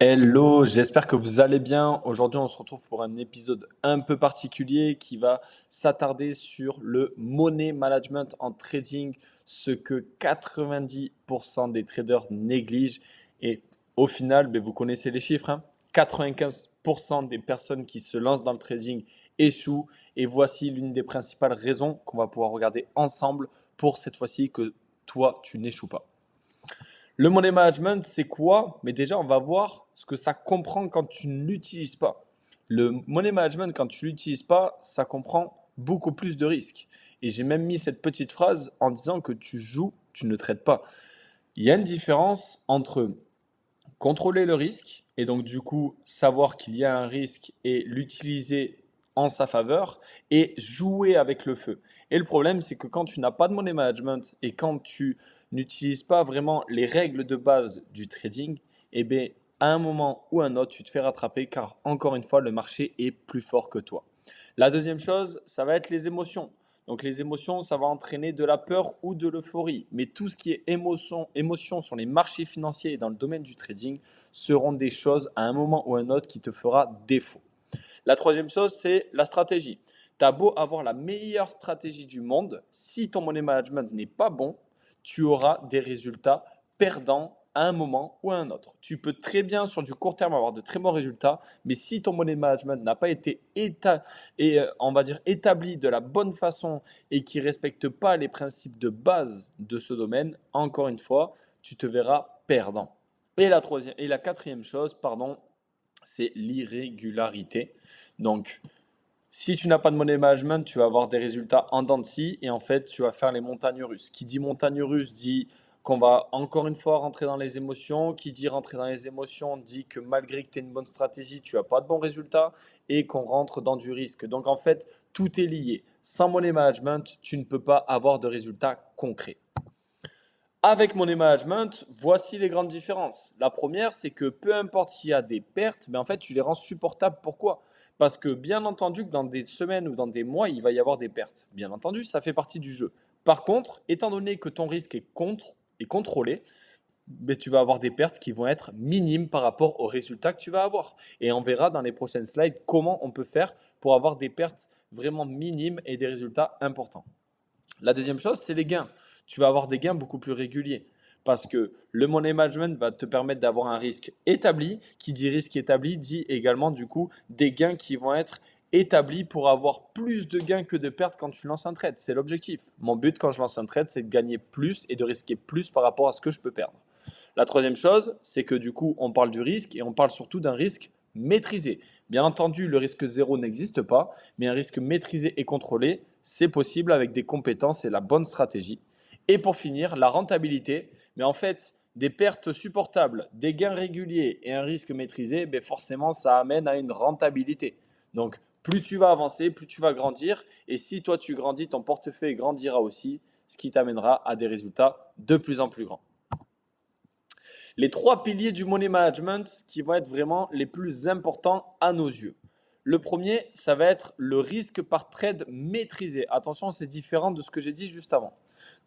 Hello, j'espère que vous allez bien. Aujourd'hui, on se retrouve pour un épisode un peu particulier qui va s'attarder sur le money management en trading, ce que 90% des traders négligent. Et au final, ben, vous connaissez les chiffres, hein, 95% des personnes qui se lancent dans le trading échouent. Et voici l'une des principales raisons qu'on va pouvoir regarder ensemble pour cette fois-ci que toi, tu n'échoues pas. Le money management, c'est quoi? Mais déjà, on va voir ce que ça comprend quand tu ne l'utilises pas. Le money management, quand tu ne l'utilises pas, ça comprend beaucoup plus de risques. Et j'ai même mis cette petite phrase en disant que tu joues, tu ne traites pas. Il y a une différence entre contrôler le risque et donc du coup savoir qu'il y a un risque et l'utiliser en sa faveur et jouer avec le feu. Et le problème, c'est que quand tu n'as pas de money management et quand tu n'utilises pas vraiment les règles de base du trading, eh bien, à un moment ou un autre, tu te fais rattraper car encore une fois, le marché est plus fort que toi. La deuxième chose, ça va être les émotions. Donc les émotions, ça va entraîner de la peur ou de l'euphorie. Mais tout ce qui est émotion sur les marchés financiers et dans le domaine du trading seront des choses à un moment ou un autre qui te fera défaut. La troisième chose, c'est la stratégie. Tu as beau avoir la meilleure stratégie du monde, si ton money management n'est pas bon, tu auras des résultats perdants à un moment ou à un autre. Tu peux très bien sur du court terme avoir de très bons résultats, mais si ton money management n'a pas été on va dire établi de la bonne façon et qui ne respecte pas les principes de base de ce domaine, encore une fois, tu te verras perdant. Et la quatrième chose, pardon, c'est l'irrégularité. Donc, si tu n'as pas de money management, tu vas avoir des résultats en dents de scie et en fait, tu vas faire les montagnes russes. Qui dit montagne russe dit qu'on va encore une fois rentrer dans les émotions. Qui dit rentrer dans les émotions dit que malgré que tu aies une bonne stratégie, tu n'as pas de bons résultats et qu'on rentre dans du risque. Donc en fait, tout est lié. Sans money management, tu ne peux pas avoir de résultats concrets. Avec Money Management, voici les grandes différences. La première, c'est que peu importe s'il y a des pertes, mais en fait, tu les rends supportables. Pourquoi? Parce que bien entendu que dans des semaines ou dans des mois, il va y avoir des pertes. Bien entendu, ça fait partie du jeu. Par contre, étant donné que ton risque est contrôlé, mais tu vas avoir des pertes qui vont être minimes par rapport aux résultats que tu vas avoir. Et on verra dans les prochaines slides comment on peut faire pour avoir des pertes vraiment minimes et des résultats importants. La deuxième chose, c'est les gains. Tu vas avoir des gains beaucoup plus réguliers parce que le money management va te permettre d'avoir un risque établi. Qui dit risque établi dit également du coup des gains qui vont être établis pour avoir plus de gains que de pertes quand tu lances un trade. C'est l'objectif. Mon but quand je lance un trade, c'est de gagner plus et de risquer plus par rapport à ce que je peux perdre. La troisième chose, c'est que du coup, on parle du risque et on parle surtout d'un risque maîtrisé. Bien entendu, le risque zéro n'existe pas, mais un risque maîtrisé et contrôlé, c'est possible avec des compétences et la bonne stratégie. Et pour finir, la rentabilité. Mais en fait, des pertes supportables, des gains réguliers et un risque maîtrisé, ben forcément, ça amène à une rentabilité. Donc, plus tu vas avancer, plus tu vas grandir. Et si toi, tu grandis, ton portefeuille grandira aussi, ce qui t'amènera à des résultats de plus en plus grands. Les trois piliers du money management qui vont être vraiment les plus importants à nos yeux. Le premier, ça va être le risque par trade maîtrisé. Attention, c'est différent de ce que j'ai dit juste avant.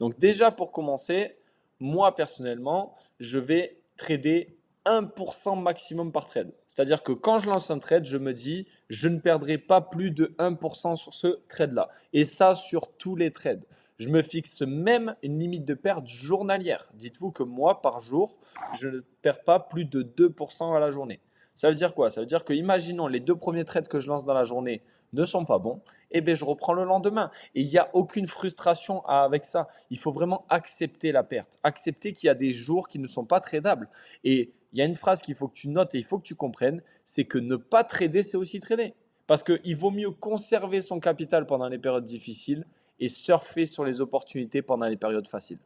Donc déjà, pour commencer, moi personnellement, je vais trader 1% maximum par trade. C'est-à-dire que quand je lance un trade, je me dis, je ne perdrai pas plus de 1% sur ce trade-là. Et ça, sur tous les trades. Je me fixe même une limite de perte journalière. Dites-vous que moi, par jour, je ne perds pas plus de 2% à la journée. Ça veut dire quoi? Ça veut dire que, imaginons, les deux premiers trades que je lance dans la journée ne sont pas bons, et bien je reprends le lendemain. Et il n'y a aucune frustration avec ça. Il faut vraiment accepter la perte. Accepter qu'il y a des jours qui ne sont pas tradables. Et il y a une phrase qu'il faut que tu notes et il faut que tu comprennes, c'est que ne pas trader, c'est aussi trader. Parce qu'il vaut mieux conserver son capital pendant les périodes difficiles et surfer sur les opportunités pendant les périodes faciles.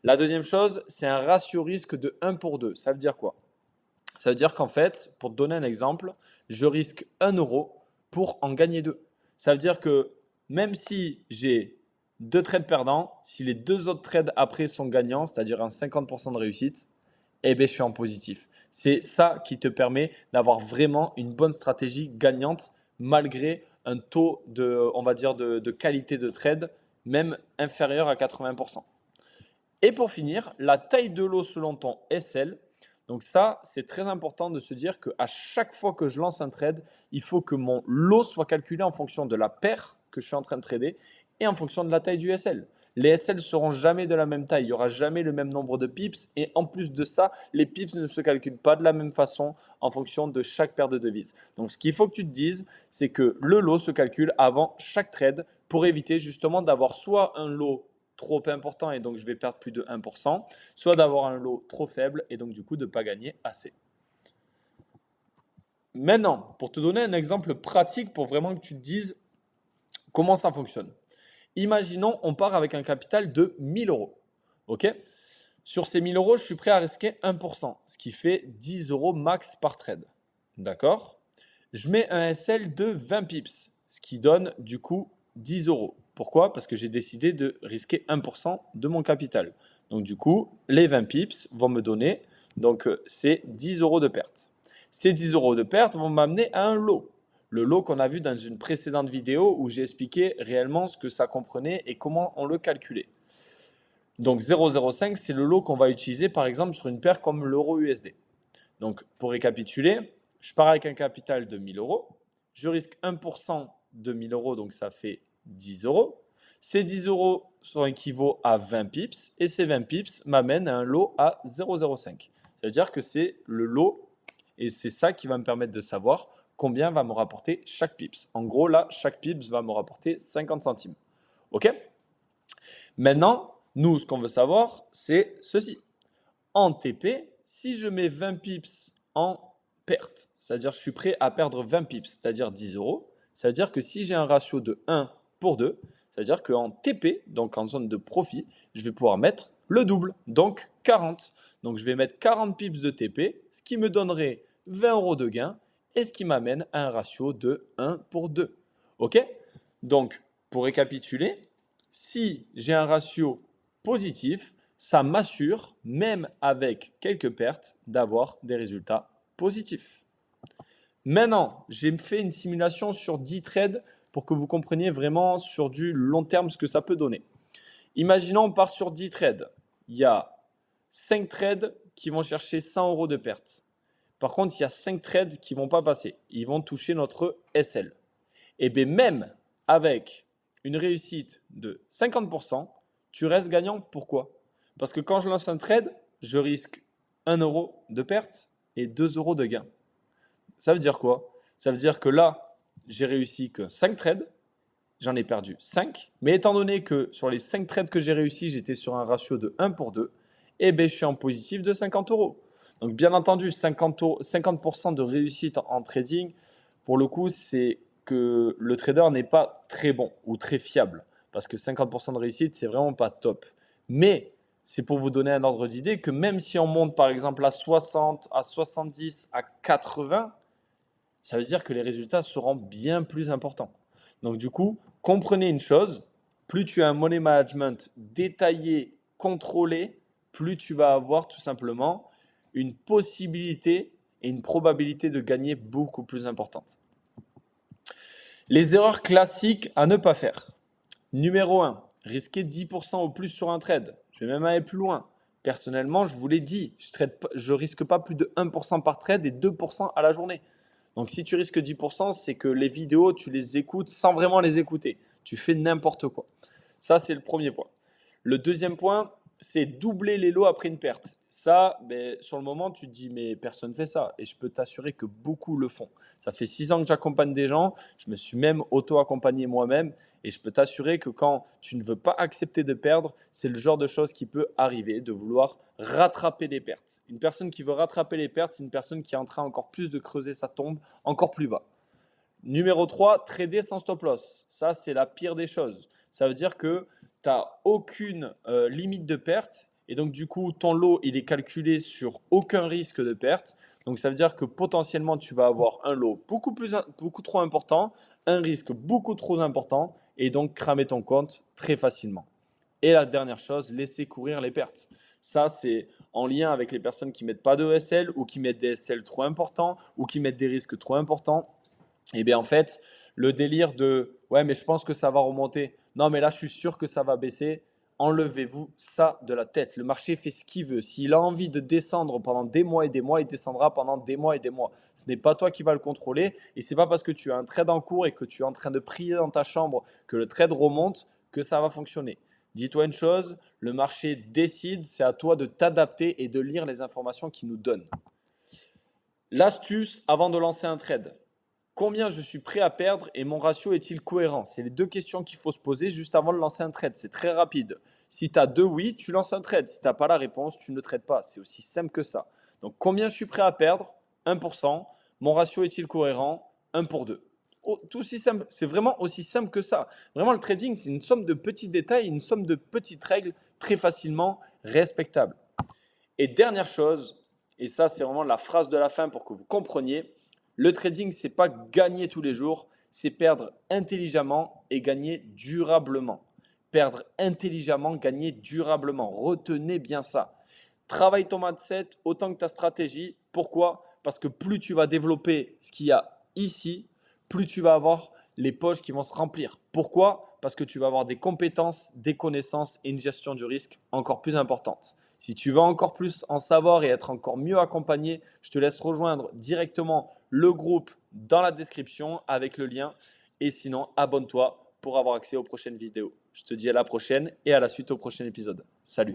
La deuxième chose, c'est un ratio risque de 1 pour 2. Ça veut dire quoi? Ça veut dire qu'en fait, pour te donner un exemple, je risque 1 € pour en gagner 2. Ça veut dire que même si j'ai 2 trades perdants, si les 2 autres trades après sont gagnants, c'est-à-dire un 50% de réussite, eh bien, je suis en positif. C'est ça qui te permet d'avoir vraiment une bonne stratégie gagnante malgré un taux de, on va dire, de qualité de trade même inférieur à 80%. Et pour finir, la taille de lot selon ton SL. Donc ça, c'est très important de se dire qu'à chaque fois que je lance un trade, il faut que mon lot soit calculé en fonction de la paire que je suis en train de trader et en fonction de la taille du SL. Les SL seront jamais de la même taille, il n'y aura jamais le même nombre de pips et en plus de ça, les pips ne se calculent pas de la même façon en fonction de chaque paire de devises. Donc ce qu'il faut que tu te dises, c'est que le lot se calcule avant chaque trade pour éviter justement d'avoir soit un lot trop important et donc je vais perdre plus de 1%, soit d'avoir un lot trop faible et donc du coup de ne pas gagner assez. Maintenant, pour te donner un exemple pratique pour vraiment que tu te dises comment ça fonctionne. Imaginons, on part avec un capital de 1000 euros. Ok. Sur ces 1000 euros, je suis prêt à risquer 1%, ce qui fait 10 euros max par trade. D'accord. Je mets un SL de 20 pips, ce qui donne du coup 10 euros. Pourquoi? Parce que j'ai décidé de risquer 1% de mon capital. Donc du coup, les 20 pips vont me donner, donc c'est 10 euros de perte. Ces 10 euros de perte vont m'amener à un lot. Le lot qu'on a vu dans une précédente vidéo où j'ai expliqué réellement ce que ça comprenait et comment on le calculait. Donc 0,05, c'est le lot qu'on va utiliser par exemple sur une paire comme l'euro USD. Donc pour récapituler, je pars avec un capital de 1000 euros, je risque 1% de 1000 euros, donc ça fait 10 euros. Ces 10 euros sont équivalents à 20 pips et ces 20 pips m'amènent à un lot à 0,05. C'est-à-dire que c'est le lot et c'est ça qui va me permettre de savoir combien va me rapporter chaque pips. En gros, là, chaque pips va me rapporter 50 centimes. OK? Maintenant, nous, ce qu'on veut savoir, c'est ceci. En TP, si je mets 20 pips en perte, c'est-à-dire je suis prêt à perdre 20 pips, c'est-à-dire 10 euros, c'est-à-dire que si j'ai un ratio de 1 pour 2, c'est-à-dire qu'en TP, donc en zone de profit, je vais pouvoir mettre le double, donc 40. Donc je vais mettre 40 pips de TP, ce qui me donnerait 20 euros de gain et ce qui m'amène à un ratio de 1 pour 2. OK? Donc, pour récapituler, si j'ai un ratio positif, ça m'assure, même avec quelques pertes, d'avoir des résultats positifs. Maintenant, j'ai fait une simulation sur 10 trades pour que vous compreniez vraiment sur du long terme ce que ça peut donner. Imaginons, on part sur 10 trades. Il y a 5 trades qui vont chercher 100 euros de pertes. Par contre, il y a 5 trades qui ne vont pas passer. Ils vont toucher notre SL. Et bien même avec une réussite de 50%, tu restes gagnant. Pourquoi? Parce que quand je lance un trade, je risque 1 euro de perte et 2 euros de gain. Ça veut dire quoi? Ça veut dire que là, j'ai réussi que 5 trades, j'en ai perdu 5. Mais étant donné que sur les 5 trades que j'ai réussi, j'étais sur un ratio de 1 pour 2, et bien je suis en positif de 50 euros. Donc bien entendu, 50% de réussite en trading, pour le coup, c'est que le trader n'est pas très bon ou très fiable. Parce que 50% de réussite, c'est vraiment pas top. Mais c'est pour vous donner un ordre d'idée que même si on monte par exemple à 60, à 70, à 80, ça veut dire que les résultats seront bien plus importants. Donc du coup, comprenez une chose, plus tu as un money management détaillé, contrôlé, plus tu vas avoir tout simplement une possibilité et une probabilité de gagner beaucoup plus importante. Les erreurs classiques à ne pas faire. Numéro 1, risquer 10% au plus sur un trade. Je vais même aller plus loin. Personnellement, je vous l'ai dit, je ne risque pas plus de 1% par trade et 2% à la journée. Donc si tu risques 10%, c'est que les vidéos, tu les écoutes sans vraiment les écouter. Tu fais n'importe quoi. Ça, c'est le premier point. Le deuxième point, c'est doubler les lots après une perte. Ça, sur le moment, tu te dis, mais personne ne fait ça. Et je peux t'assurer que beaucoup le font. Ça fait 6 ans que j'accompagne des gens. Je me suis même auto-accompagné moi-même. Et je peux t'assurer que quand tu ne veux pas accepter de perdre, c'est le genre de chose qui peut arriver, de vouloir rattraper les pertes. Une personne qui veut rattraper les pertes, c'est une personne qui est en train encore plus de creuser sa tombe encore plus bas. Numéro 3, trader sans stop loss. Ça, c'est la pire des choses. Ça veut dire que tu n'as aucune limite de perte. Et donc, du coup, ton lot, il est calculé sur aucun risque de perte. Donc, ça veut dire que potentiellement, tu vas avoir un lot beaucoup trop important, un risque beaucoup trop important, et donc cramer ton compte très facilement. Et la dernière chose, laisser courir les pertes. Ça, c'est en lien avec les personnes qui ne mettent pas de SL ou qui mettent des SL trop importants ou qui mettent des risques trop importants. Et bien en fait, le délire de ouais, mais je pense que ça va remonter. Non, mais là, je suis sûr que ça va baisser. Enlevez-vous ça de la tête. Le marché fait ce qu'il veut. S'il a envie de descendre pendant des mois et des mois, il descendra pendant des mois et des mois. Ce n'est pas toi qui vas le contrôler. Et ce n'est pas parce que tu as un trade en cours et que tu es en train de prier dans ta chambre que le trade remonte que ça va fonctionner. Dis-toi une chose, le marché décide, c'est à toi de t'adapter et de lire les informations qu'il nous donne. L'astuce avant de lancer un trade. Combien je suis prêt à perdre et mon ratio est-il cohérent? C'est les deux questions qu'il faut se poser juste avant de lancer un trade. C'est très rapide. Si tu as deux oui, tu lances un trade. Si tu n'as pas la réponse, tu ne trades pas. C'est aussi simple que ça. Donc combien je suis prêt à perdre? 1%. Mon ratio est-il cohérent? 1 pour 2. Tout aussi simple. C'est vraiment aussi simple que ça. Vraiment, le trading, c'est une somme de petits détails, une somme de petites règles très facilement respectables. Et dernière chose, et ça c'est vraiment la phrase de la fin pour que vous compreniez, le trading, c'est pas gagner tous les jours, c'est perdre intelligemment et gagner durablement. Perdre intelligemment, gagner durablement. Retenez bien ça. Travaille ton mindset autant que ta stratégie. Pourquoi? Parce que plus tu vas développer ce qu'il y a ici, plus tu vas avoir les poches qui vont se remplir. Pourquoi? Parce que tu vas avoir des compétences, des connaissances et une gestion du risque encore plus importante. Si tu veux encore plus en savoir et être encore mieux accompagné, je te laisse rejoindre directement le groupe dans la description avec le lien. Et sinon, abonne-toi pour avoir accès aux prochaines vidéos. Je te dis à la prochaine et à la suite au prochain épisode. Salut!